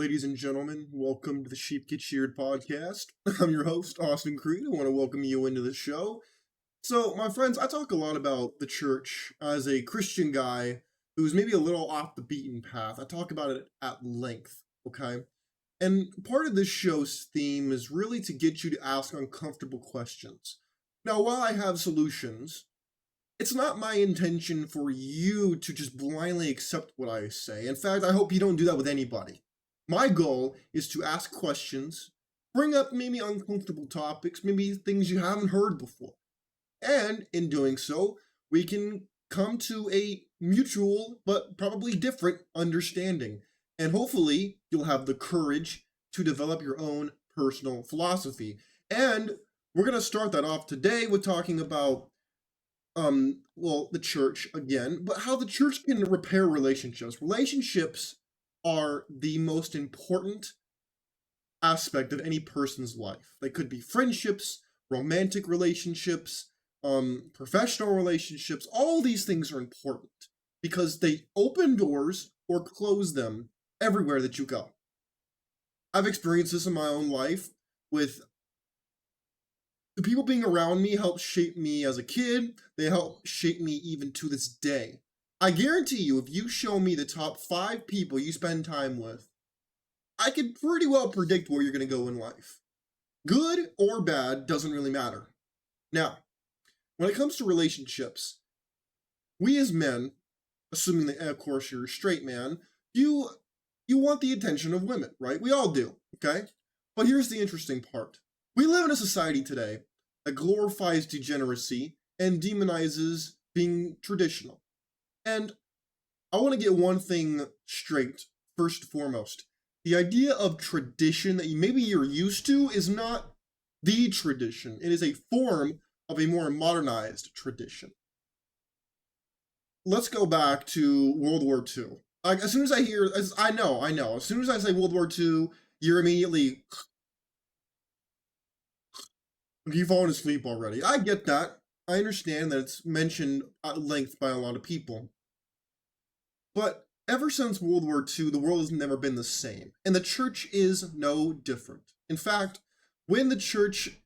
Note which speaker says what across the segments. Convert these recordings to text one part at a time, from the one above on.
Speaker 1: Ladies and gentlemen, welcome to the Sheep Get Sheared podcast. I'm your host, Austin Creed. I want to welcome you into the show. So, my friends, I talk a lot about the church as a Christian guy who's maybe a little off the beaten path. I talk about it at length, okay? And part of this show's theme is really to get you to ask uncomfortable questions. Now, while I have solutions, it's not my intention for you to just blindly accept what I say. In fact, I hope you don't do that with anybody. My goal is to ask questions, bring up maybe uncomfortable topics, maybe things you haven't heard before. And in doing so, we can come to a mutual but probably different understanding. And hopefully, you'll have the courage to develop your own personal philosophy. And we're going to start that off today with talking about the church again, but how the church can repair relationships. Relationships are the most important aspect of any person's life. They could be friendships, romantic relationships, professional relationships. All these things are important because they open doors or close them everywhere that you go. I've experienced this in my own life with the people being around me helped shape me as a kid. They help shape me even to this day. I guarantee you, if you show me the top 5 people you spend time with, I can pretty well predict where you're going to go in life. Good or bad doesn't really matter. Now, when it comes to relationships, we as men, assuming that, of course, you're a straight man, you want the attention of women, right? We all do, okay? But here's the interesting part. We live in a society today that glorifies degeneracy and demonizes being traditional. And I want to get one thing straight, first and foremost. The idea of tradition that maybe you're used to is not the tradition. It is a form of a more modernized tradition. Let's go back to World War II. As soon as I hear, I know, as soon as I say World War II, you're immediately... You've fallen asleep already. I get that. I understand that it's mentioned at length by a lot of people. But ever since World War II, the world has never been the same. And the church is no different. In fact, when the church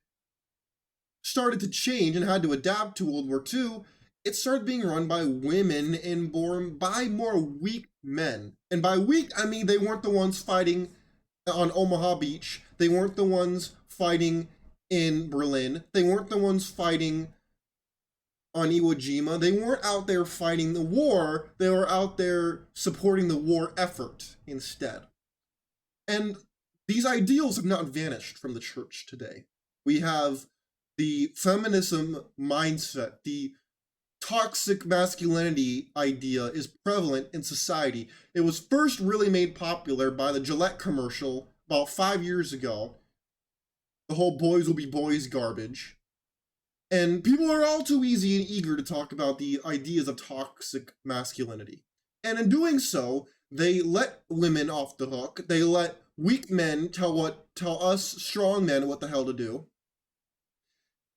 Speaker 1: started to change and had to adapt to World War II, it started being run by women and by more weak men. And by weak, I mean they weren't the ones fighting on Omaha Beach. They weren't the ones fighting in Berlin. They weren't the ones fighting on Iwo Jima. They weren't out there fighting the war. They were out there supporting the war effort instead. And these ideals have not vanished from the church today. We have the feminism mindset, the toxic masculinity idea is prevalent in society. It was first really made popular by the Gillette commercial about 5 years ago. The whole boys will be boys garbage. And people are all too easy and eager to talk about the ideas of toxic masculinity. And in doing so, they let women off the hook. They let weak men tell us strong men what the hell to do.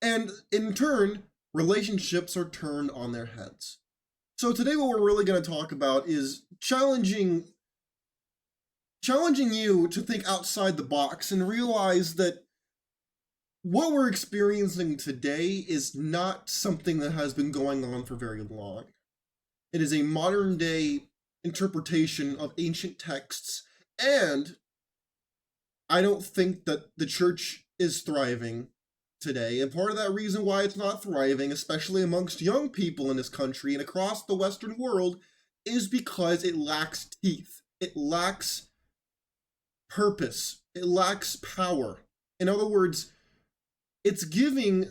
Speaker 1: And in turn, relationships are turned on their heads. So today what we're really going to talk about is challenging you to think outside the box and realize that what we're experiencing today is not something that has been going on for very long. It is a modern day interpretation of ancient texts, and I don't think that the church is thriving today. And part of that reason why it's not thriving, especially amongst young people in this country and across the Western world, is because it lacks teeth. It lacks purpose. It lacks power. In other words, it's giving,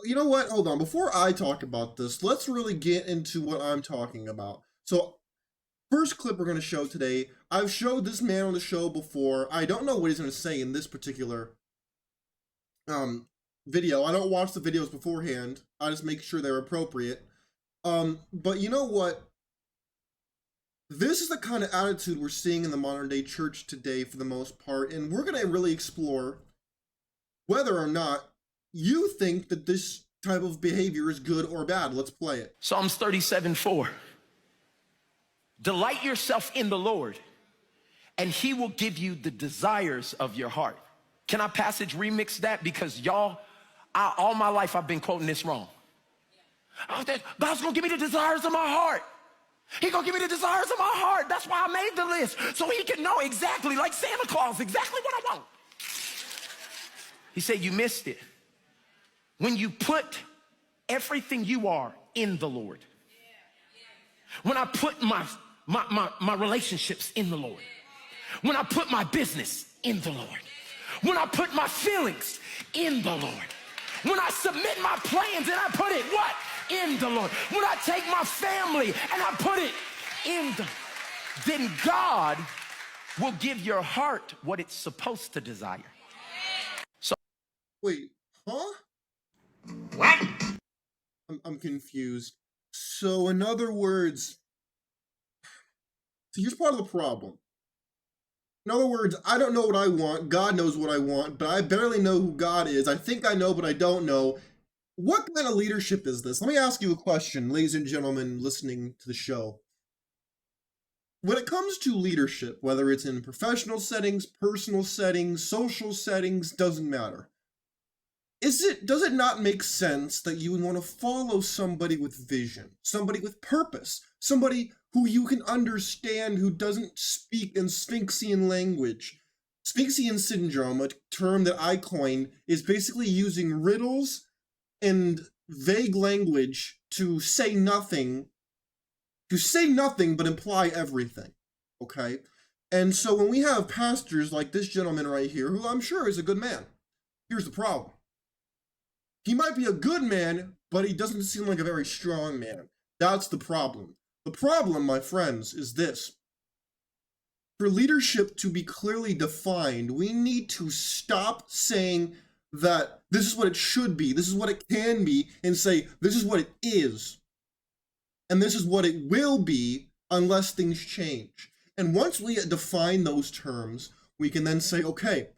Speaker 1: you know what, hold on, before I talk about this, let's really get into what I'm talking about. So, first clip we're going to show today, I've showed this man on the show before. I don't know what he's going to say in this particular video. I don't watch the videos beforehand. I just make sure they're appropriate. But you know what? This is the kind of attitude we're seeing in the modern day church today for the most part, and we're going to really explore whether or not you think that this type of behavior is good or bad. Let's play it.
Speaker 2: Psalms 37:4. Delight yourself in the Lord, and he will give you the desires of your heart. Can I passage remix that? Because y'all, all my life I've been quoting this wrong. God's gonna give me the desires of my heart. He's gonna give me the desires of my heart. That's why I made the list, so he can know exactly, like Santa Claus, exactly what I want. He said, you missed it. When you put everything you are in the Lord, when I put my relationships in the Lord, when I put my business in the Lord, when I put my feelings in the Lord, when I submit my plans and I put it, what? In the Lord. When I take my family and I put it in the, then God will give your heart what it's supposed to desire. So,
Speaker 1: Wait, huh?
Speaker 2: what?
Speaker 1: I'm confused. So, in other words, so here's part of the problem. In other words, I don't know what I want. God knows what I want, but I barely know who God is. I think I know, but I don't know. What kind of leadership is this? Let me ask you a question, ladies and gentlemen listening to the show. When it comes to leadership, whether it's in professional settings, personal settings, social settings, doesn't matter. Does it not make sense that you would want to follow somebody with vision, somebody with purpose, somebody who you can understand, who doesn't speak in Sphinxian language? Sphinxian syndrome, a term that I coined, is basically using riddles and vague language to say nothing but imply everything, okay? And so when we have pastors like this gentleman right here, who I'm sure is a good man, here's the problem. He might be a good man, but he doesn't seem like a very strong man. That's the problem. The problem, my friends, is this. For leadership to be clearly defined, we need to stop saying that this is what it should be, this is what it can be, and say this is what it is. And this is what it will be unless things change. And once we define those terms, we can then say, okay,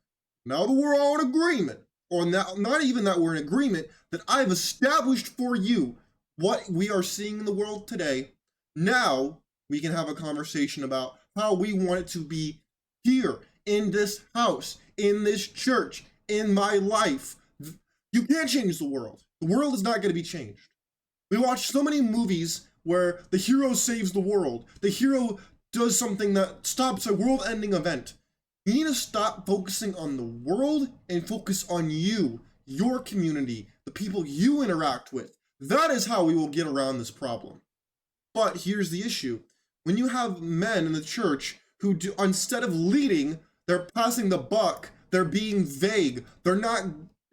Speaker 1: now that we're all in agreement, or not even that we're in agreement, that I've established for you what we are seeing in the world today, now we can have a conversation about how we want it to be here, in this house, in this church, in my life. You can't change the world. The world is not going to be changed. We watch so many movies where the hero saves the world. The hero does something that stops a world-ending event. You need to stop focusing on the world and focus on you, your community, the people you interact with. That is how we will get around this problem. But here's the issue. When you have men in the church who do, instead of leading, they're passing the buck, they're being vague, they're not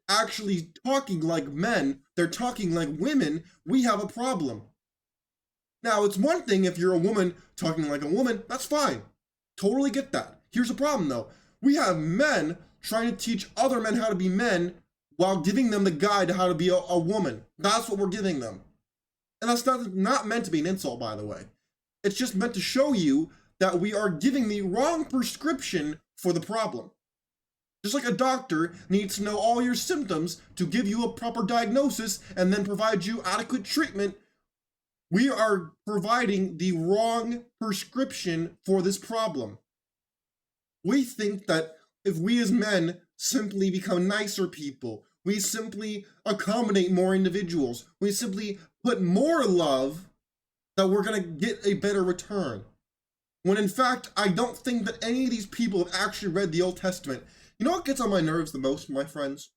Speaker 1: actually talking like men, they're talking like women, we have a problem. Now, it's one thing if you're a woman talking like a woman, that's fine. Totally get that. Here's the problem though. We have men trying to teach other men how to be men while giving them the guide to how to be a woman. That's what we're giving them. And that's not meant to be an insult, by the way. It's just meant to show you that we are giving the wrong prescription for the problem. Just like a doctor needs to know all your symptoms to give you a proper diagnosis and then provide you adequate treatment, we are providing the wrong prescription for this problem. We think that if we as men simply become nicer people, we simply accommodate more individuals, we simply put more love, that we're going to get a better return. When in fact, I don't think that any of these people have actually read the Old Testament. You know what gets on my nerves the most, my friends?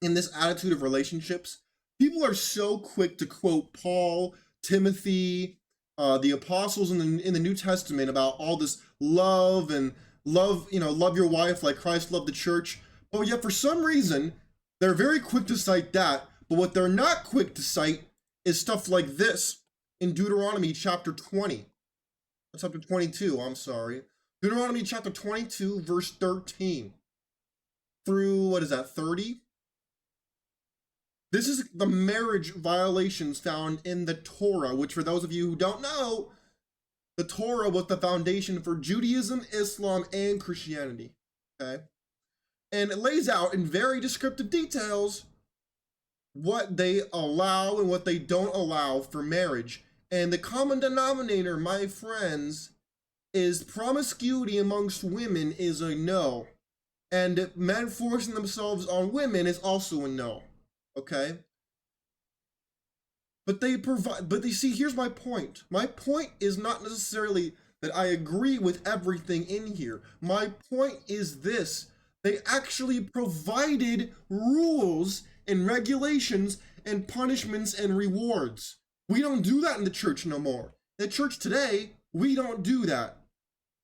Speaker 1: In this attitude of relationships, people are so quick to quote Paul, Timothy, the apostles in the New Testament about all this love and love your wife like Christ loved the church. But yet for some reason, they're very quick to cite that. But what they're not quick to cite is stuff like this in Deuteronomy chapter 20. Chapter 22, I'm sorry. Deuteronomy chapter 22, verse 13 through, 30? This is the marriage violations found in the Torah, which for those of you who don't know, the Torah was the foundation for Judaism, Islam, and Christianity, okay? And it lays out in very descriptive details what they allow and what they don't allow for marriage. And the common denominator, my friends, is promiscuity amongst women is a no. And men forcing themselves on women is also a no. Okay? But they provide, but you see, here's my point. My point is not necessarily that I agree with everything in here. My point is this: they actually provided rules and regulations and punishments and rewards. We don't do that in the church no more. In the church today, we don't do that.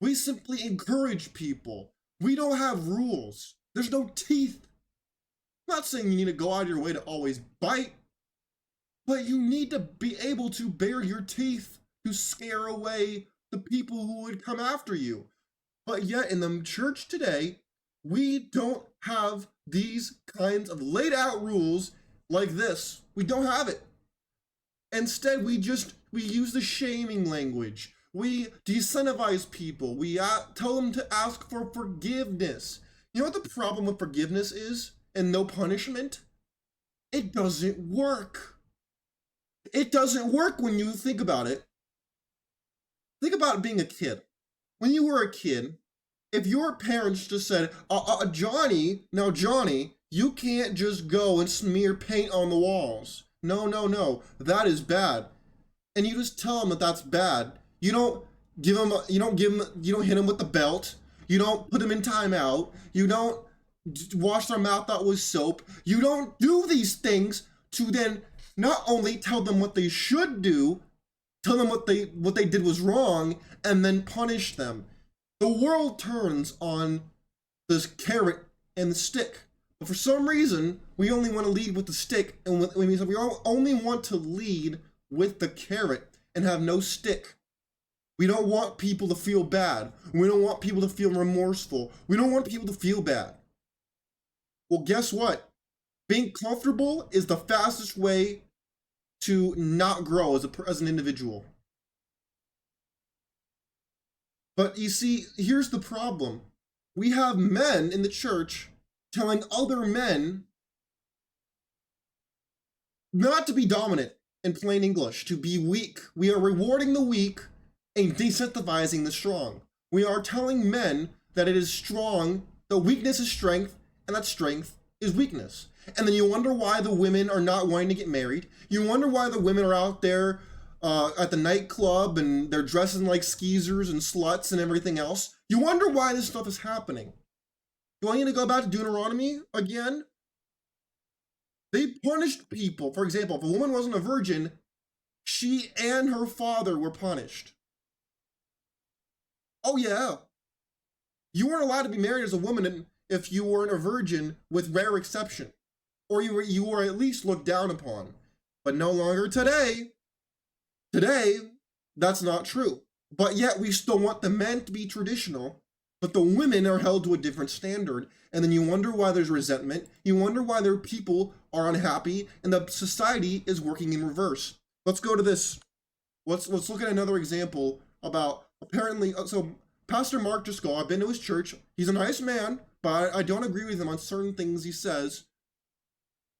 Speaker 1: We simply encourage people. We don't have rules. There's no teeth. I'm not saying you need to go out of your way to always bite, but you need to be able to bare your teeth to scare away the people who would come after you. But yet in the church today, we don't have these kinds of laid out rules like this. We don't have it. Instead, we use the shaming language. We disincentivize people. We tell them to ask for forgiveness. You know what the problem with forgiveness is and no punishment? It doesn't work. It doesn't work when you think about it. Think about being a kid. When you were a kid, if your parents just said, Johnny, you can't just go and smear paint on the walls. No, that is bad. And you just tell them that that's bad. You don't hit them with the belt. You don't put them in timeout. You don't wash their mouth out with soap. You don't do these things to then not only tell them what they should do, tell them what they did was wrong, and then punish them. The world turns on this carrot and the stick. But for some reason, we only want to lead with the stick, and we only want to lead with the carrot and have no stick. We don't want people to feel bad. We don't want people to feel remorseful. We don't want people to feel bad. Well, guess what? Being comfortable is the fastest way to not grow as an individual. But you see, here's the problem. We have men in the church telling other men not to be dominant, in plain English, to be weak. We are rewarding the weak and decentralizing the strong. We are telling men that it is strong, that weakness is strength, and that strength is weakness. And then you wonder why the women are not wanting to get married. You wonder why the women are out there at the nightclub and they're dressing like skeezers and sluts and everything else. You wonder why this stuff is happening. You want you to go back to Deuteronomy again? They punished people. For example, if a woman wasn't a virgin, she and her father were punished. Oh yeah. You weren't allowed to be married as a woman if you weren't a virgin, with rare exception. Or you were at least looked down upon. But no longer today. Today, that's not true. But yet we still want the men to be traditional, but the women are held to a different standard. And then you wonder why there's resentment. You wonder why their people are unhappy, and the society is working in reverse. Let's go to this. Let's look at another example about apparently. So Pastor Mark Driscoll, I've been to his church. He's a nice man, but I don't agree with him on certain things he says.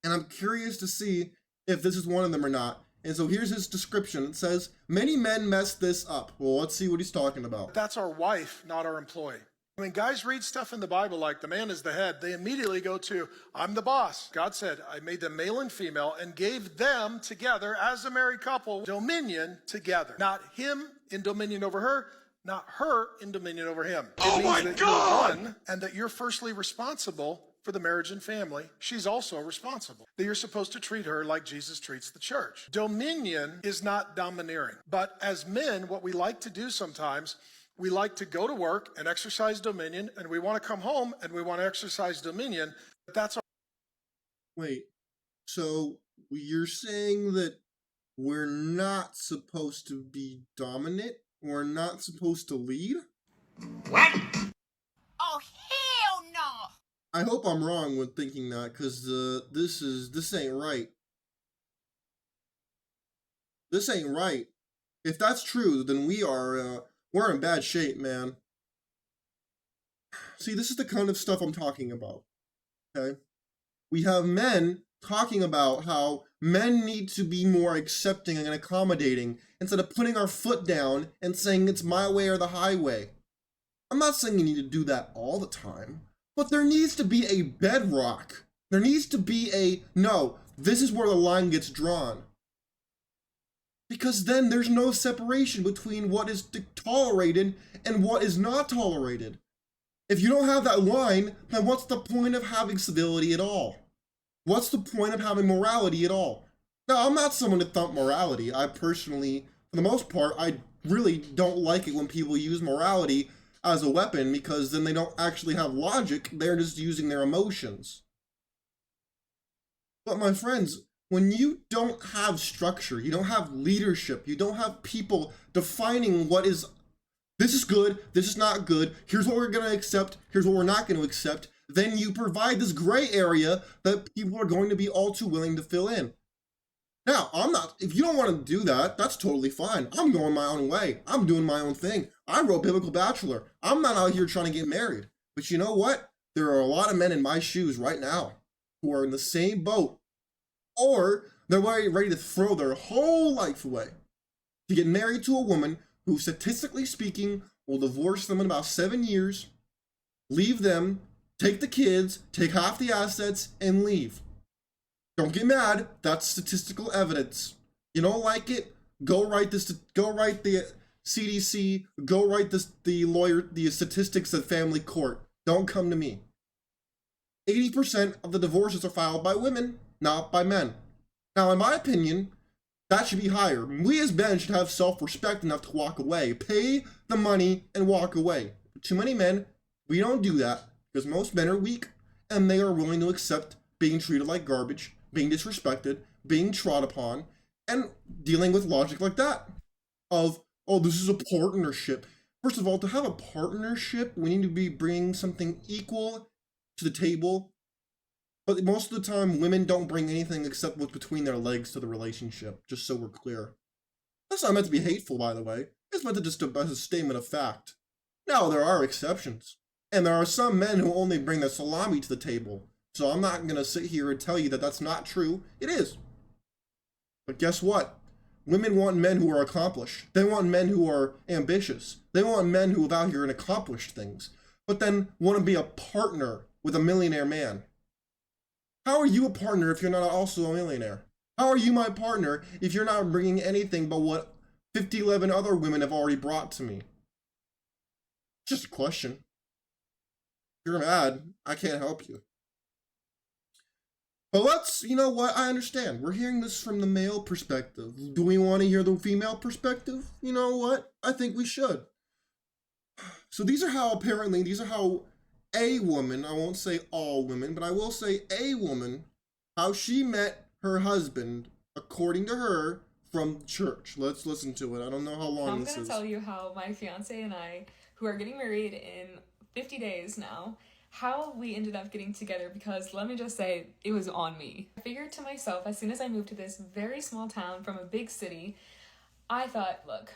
Speaker 1: And I'm curious to see if this is one of them or not. And so here's his description. It says, many men mess this up. Well, let's see what he's talking about.
Speaker 3: That's our wife, not our employee. When guys read stuff in the Bible like the man is the head, they immediately go to, I'm the boss. God said, I made them male and female and gave them together as a married couple dominion together. Not him in dominion over her, not her in dominion over him. It means that you're one, and that you're firstly responsible for the marriage and family. She's also responsible. That you're supposed to treat her like Jesus treats the church. Dominion is not domineering. But as men, what we like to do sometimes, we like to go to work and exercise dominion, and we want to come home and we want to exercise dominion. But that's our...
Speaker 1: Wait, so you're saying that we're not supposed to be dominant? We're not supposed to lead?
Speaker 4: What? Oh, hell no!
Speaker 1: I hope I'm wrong with thinking that, because this ain't right. This ain't right. If that's true, then we're in bad shape, man. See, this is the kind of stuff I'm talking about. Okay? We have men talking about how men need to be more accepting and accommodating instead of putting our foot down and saying it's my way or the highway. I'm not saying you need to do that all the time, but there needs to be a bedrock. There needs to be a, no, this is where the line gets drawn. Because then there's no separation between what is tolerated and what is not tolerated. If you don't have that line, then what's the point of having civility at all? What's the point of having morality at all? Now, I'm not someone to thump morality. I personally, for the most part, I really don't like it when people use morality as a weapon, because then they don't actually have logic, they're just using their emotions. But my friends, when you don't have structure, you don't have leadership, you don't have people defining what is, this is good, this is not good, here's what we're going to accept, here's what we're not going to accept, then you provide this gray area that people are going to be all too willing to fill in. Now, if you don't want to do that, that's totally fine. I'm going my own way. I'm doing my own thing. I wrote Biblical Bachelor. I'm not out here trying to get married. But you know what? There are a lot of men in my shoes right now who are in the same boat, or they're ready to throw their whole life away to get married to a woman who, statistically speaking, will divorce them in about 7 years, leave them, take the kids, take half the assets, and leave. Don't get mad. That's statistical evidence. You don't like it? Go write the CDC. Go write the statistics at family court. Don't come to me. 80% of the divorces are filed by women, not by men. Now, in my opinion, that should be higher. We as men should have self-respect enough to walk away. Pay the money and walk away. Too many men, we don't do that because most men are weak and they are willing to accept being treated like garbage, being disrespected, being trod upon, and dealing with logic like that. Of, oh, this is a partnership. First of all, to have a partnership, we need to be bringing something equal to the table. But most of the time, women don't bring anything except what's between their legs to the relationship, just so we're clear. That's not meant to be hateful, by the way. It's meant to just as a statement of fact. Now, there are exceptions. And there are some men who only bring their salami to the table. So I'm not going to sit here and tell you that that's not true. It is. But guess what? Women want men who are accomplished. They want men who are ambitious. They want men who have out here and accomplished things. But then want to be a partner with a millionaire man. How are you a partner if you're not also a millionaire? How are you my partner if you're not bringing anything but what 11 other women have already brought to me? Just a question. If you're mad, I can't help you. But you know what, I understand. We're hearing this from the male perspective. Do we want to hear the female perspective? You know what? I think we should. So these are how a woman, I won't say all women, but I will say a woman, how she met her husband, according to her, from church. Let's listen to it. I don't know how long this is.
Speaker 5: I'm going to tell you how my fiance and I, who are getting married in 50 days now, how we ended up getting together, because let me just say, it was on me. I figured to myself, as soon as I moved to this very small town from a big city, I thought, look,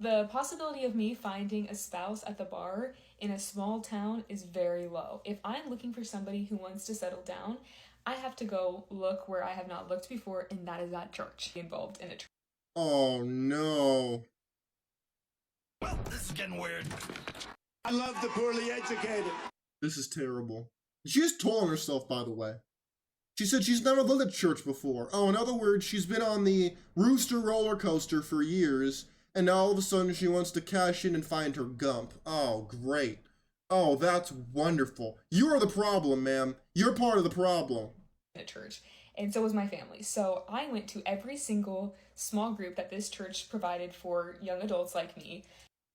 Speaker 5: the possibility of me finding a spouse at the bar in a small town is very low. If I'm looking for somebody who wants to settle down, I have to go look where I have not looked before, and that is at church. Involved in a church.
Speaker 1: Oh no.
Speaker 2: Well, this is getting weird.
Speaker 6: I love the poorly educated.
Speaker 1: This is terrible. She just told on herself, by the way. She said she's never lived at church before. Oh, in other words, she's been on the Rooster roller coaster for years, and now all of a sudden she wants to cash in and find her gump. Oh, great. Oh, that's wonderful. You are the problem, ma'am. You're part of the problem.
Speaker 5: At church, and so was my family. So I went to every single small group that this church provided for young adults like me.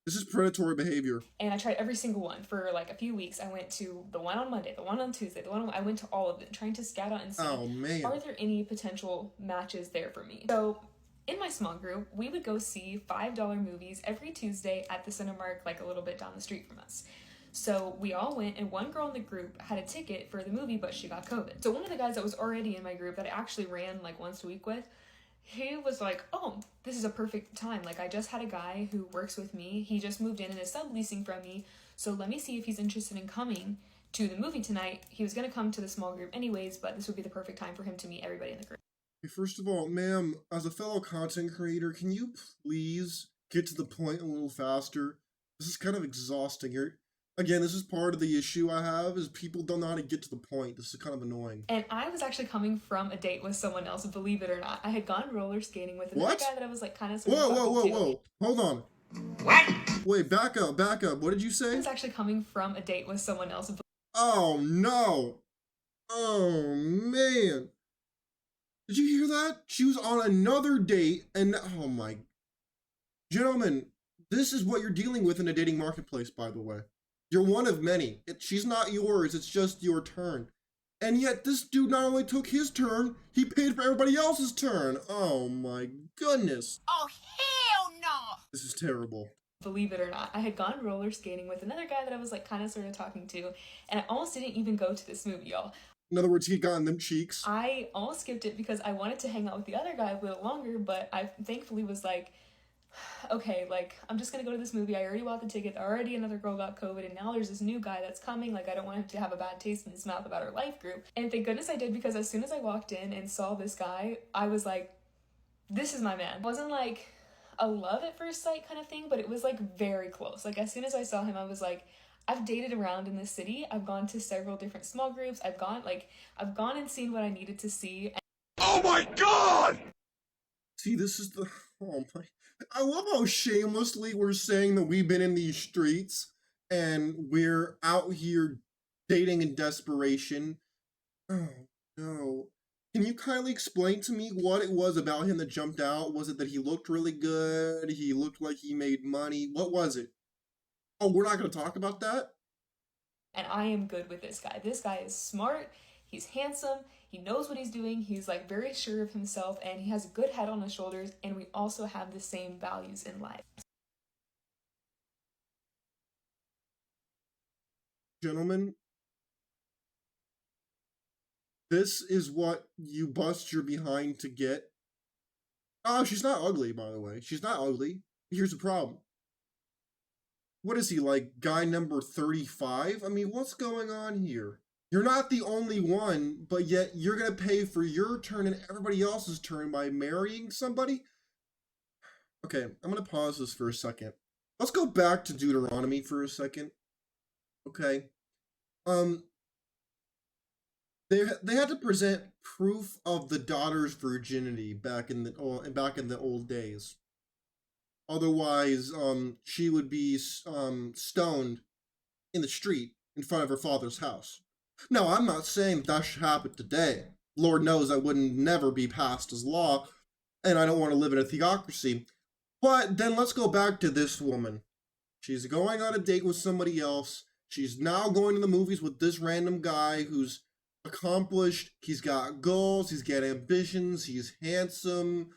Speaker 1: This is predatory behavior.
Speaker 5: And I tried every single one for like a few weeks. I went to the one on Monday, the one on Tuesday, I went to all of them, trying to scout out and see, are there any potential matches there for me? So in my small group, we would go see $5 movies every Tuesday at the Cinemark, like a little bit down the street from us. So we all went, and one girl in the group had a ticket for the movie, but she got COVID. So one of the guys that was already in my group that I actually ran like once a week with, he was like, oh, this is a perfect time. Like, I just had a guy who works with me. He just moved in and is subleasing from me. So let me see if he's interested in coming to the movie tonight. He was going to come to the small group anyways, but this would be the perfect time for him to meet everybody in the group.
Speaker 1: First of all, ma'am, as a fellow content creator, can you please get to the point a little faster? This is kind of exhausting. Again, this is part of the issue I have, is people don't know how to get to the point. This is kind of annoying.
Speaker 5: And I was actually coming from a date with someone else, believe it or not. I had gone roller skating with another guy that I was like kind of...
Speaker 1: Whoa. Hold on.
Speaker 4: What?
Speaker 1: Wait, back up. What did you say?
Speaker 5: I was actually coming from a date with someone else.
Speaker 1: Oh, no. Oh, man. Did you hear that? She was on another date, and oh my... Gentlemen, this is what you're dealing with in a dating marketplace, by the way. You're one of many. She's not yours, it's just your turn. And yet this dude not only took his turn, he paid for everybody else's turn. Oh my goodness.
Speaker 4: Oh, hell no!
Speaker 1: This is terrible.
Speaker 5: Believe it or not, I had gone roller skating with another guy that I was like kind of sort of talking to, and I almost didn't even go to this movie, y'all.
Speaker 1: In other words, he got in them cheeks.
Speaker 5: I almost skipped it because I wanted to hang out with the other guy a little longer, but I thankfully was like, okay, like, I'm just gonna go to this movie. I already bought the ticket. Already another girl got COVID, and now there's this new guy that's coming. Like, I don't want him to have a bad taste in his mouth about our life group. And thank goodness I did, because as soon as I walked in and saw this guy, I was like, this is my man. It wasn't like a love at first sight kind of thing, but it was like very close. Like, as soon as I saw him, I was like, I've dated around in this city. I've gone to several different small groups. I've gone and seen what I needed to see.
Speaker 6: Oh my God!
Speaker 1: See, this is the... Oh my... I love how shamelessly we're saying that we've been in these streets and we're out here dating in desperation. Oh, no. Can you kindly explain to me what it was about him that jumped out? Was it that he looked really good? He looked like he made money? What was it? Oh, we're not going to talk about that?
Speaker 5: And I am good with this guy. This guy is smart. He's handsome. He knows what he's doing. He's like very sure of himself, and he has a good head on his shoulders, and we also have the same values in life.
Speaker 1: Gentlemen, this is what you bust your behind to get. Oh, she's not ugly, by the way. She's not ugly. Here's the problem. What is he, like, guy number 35? I mean, what's going on here? You're not the only one, but yet you're going to pay for your turn and everybody else's turn by marrying somebody? Okay, I'm going to pause this for a second. Let's go back to Deuteronomy for a second. Okay. They had to present proof of the daughter's virginity back in the old days. Otherwise, she would be stoned in the street in front of her father's house. Now, I'm not saying that should happen today. Lord knows I wouldn't never be passed as law, and I don't want to live in a theocracy. But then let's go back to this woman. She's going on a date with somebody else. She's now going to the movies with this random guy who's accomplished. He's got goals. He's got ambitions. He's handsome.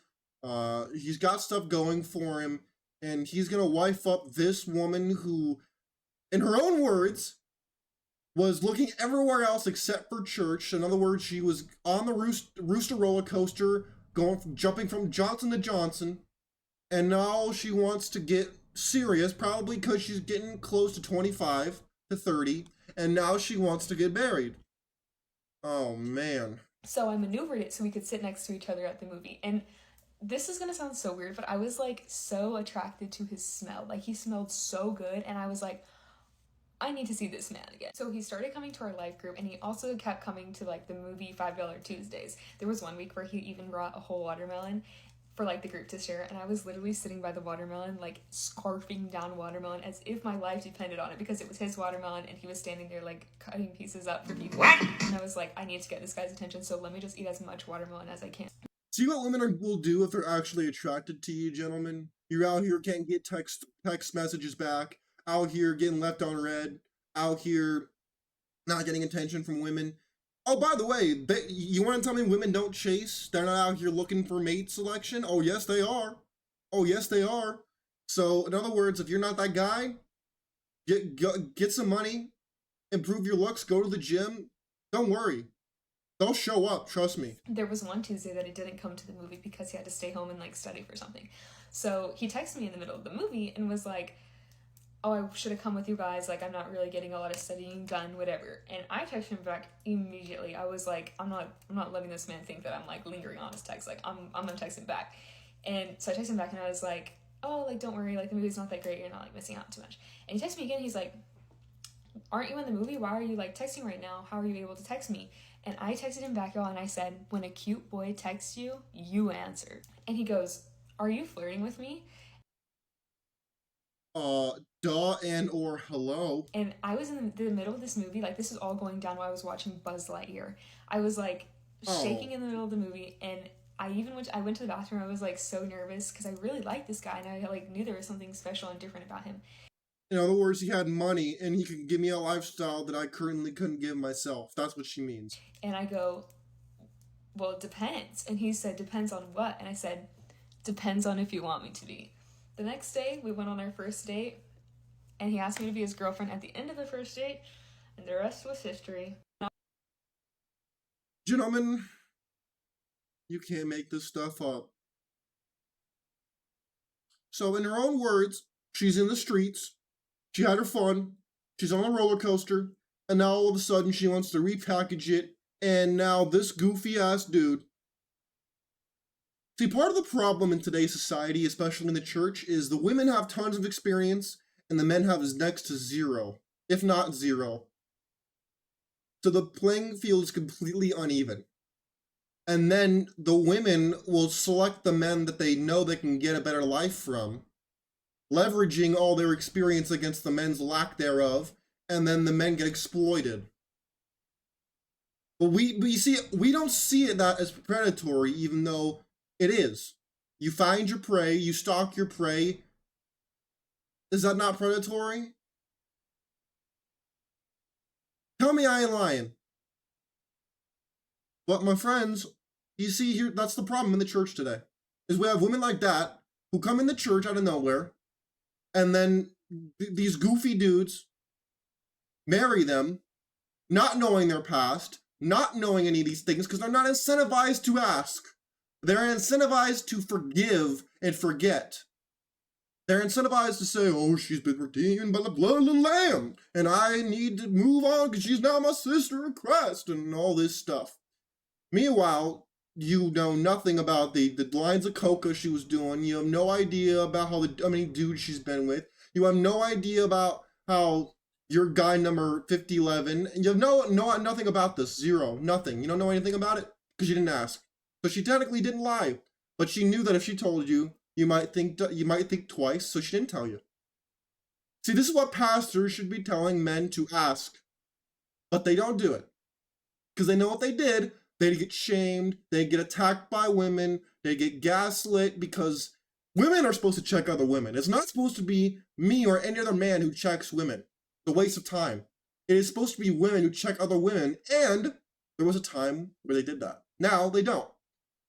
Speaker 1: He's got stuff going for him. And he's going to wife up this woman who, in her own words, was looking everywhere else except for church. In other words, she was on the Rooster roller coaster, jumping from Johnson to Johnson. And now she wants to get serious, probably because she's getting close to 25 to 30. And now she wants to get married. Oh, man.
Speaker 5: So I maneuvered it so we could sit next to each other at the movie. And this is going to sound so weird, but I was like so attracted to his smell. Like, he smelled so good. And I was like, I need to see this man again. So he started coming to our life group, and he also kept coming to like the movie $5 Tuesdays. There was one week where he even brought a whole watermelon for like the group to share, and I was literally sitting by the watermelon, like scarfing down watermelon as if my life depended on it, because it was his watermelon and he was standing there like cutting pieces up for people. And I was like, I need to get this guy's attention, so let me just eat as much watermelon as I can.
Speaker 1: See what women will do if they're actually attracted to you, gentlemen? You're out here can't get text messages back, out here getting left on red, out here not getting attention from women. Oh, by the way, you want to tell me women don't chase? They're not out here looking for mate selection? Oh, yes, they are. Oh, yes, they are. So, in other words, if you're not that guy, get some money, improve your looks, go to the gym. Don't worry. They'll show up, trust me.
Speaker 5: There was one Tuesday that he didn't come to the movie because he had to stay home and like study for something. So he texted me in the middle of the movie and was like, oh, I should have come with you guys, like, I'm not really getting a lot of studying done, whatever. And I texted him back immediately. I was like, I'm not letting this man think that I'm, like, lingering on his text. Like, I'm gonna text him back. And so I texted him back, and I was like, oh, like, don't worry, like, the movie's not that great, you're not, like, missing out too much. And he texted me again, he's like, aren't you in the movie? Why are you, like, texting right now? How are you able to text me? And I texted him back, y'all, and I said, when a cute boy texts you, you answer. And he goes, are you flirting with me?
Speaker 1: Duh and or hello.
Speaker 5: And I was in the middle of this movie, like, this is all going down while I was watching Buzz Lightyear. I was, like, shaking in the middle of the movie, and I went to the bathroom. I was, like, so nervous, because I really liked this guy, and I, like, knew there was something special and different about him.
Speaker 1: In other words, he had money, and he could give me a lifestyle that I currently couldn't give myself. That's what she means.
Speaker 5: And I go, well, it depends. And he said, depends on what? And I said, depends on if you want me to be. The next day, we went on our first date, and he asked me to be his girlfriend at the end of the first date, and the rest was history.
Speaker 1: Gentlemen, you can't make this stuff up. So in her own words, she's in the streets, she had her fun, she's on a roller coaster, and now all of a sudden she wants to repackage it, and now this goofy-ass dude. See, part of the problem in today's society, especially in the church, is the women have tons of experience, and the men have is next to zero, if not zero. So the playing field is completely uneven. And then the women will select the men that they know they can get a better life from, leveraging all their experience against the men's lack thereof, and then the men get exploited. But we don't see that as predatory, even though it is. You find your prey, you stalk your prey. Is that not predatory? Tell me I ain't lying. But my friends, you see here, that's the problem in the church today. Is we have women like that who come in the church out of nowhere, and then these goofy dudes marry them, not knowing their past, not knowing any of these things, because they're not incentivized to ask. They're incentivized to forgive and forget. They're incentivized to say, oh, she's been redeemed by the blood of the Lamb, and I need to move on because she's now my sister in Christ, and all this stuff. Meanwhile, you know nothing about the lines of coca she was doing. You have no idea about how many dudes she's been with. You have no idea about how your guy number 5011. You have nothing about this. Zero. Nothing. You don't know anything about it because you didn't ask. So she technically didn't lie, but she knew that if she told you, you might think twice, so she didn't tell you. See, this is what pastors should be telling men to ask, but they don't do it because they know what they did. They'd get shamed, they'd get attacked by women, they get gaslit because women are supposed to check other women. It's not supposed to be me or any other man who checks women. It's a waste of time. It is supposed to be women who check other women, and there was a time where they did that. Now they don't.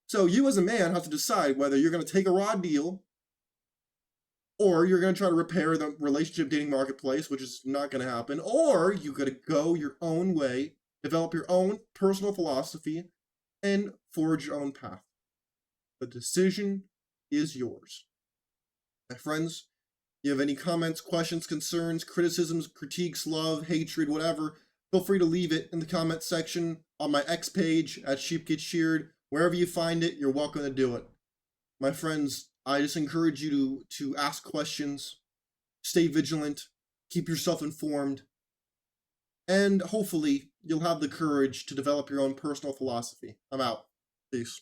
Speaker 1: So you as a man have to decide whether you're going to take a raw deal or you're going to try to repair the relationship dating marketplace, which is not going to happen, or you got to go your own way, develop your own personal philosophy, and forge your own path. The decision is yours. My friends, you have any comments, questions, concerns, criticisms, critiques, love, hatred, whatever, feel free to leave it in the comment section on my X page at Sheep Get Sheared. Wherever you find it, you're welcome to do it. My friends, I just encourage you to ask questions, stay vigilant, keep yourself informed, and hopefully you'll have the courage to develop your own personal philosophy. I'm out. Peace.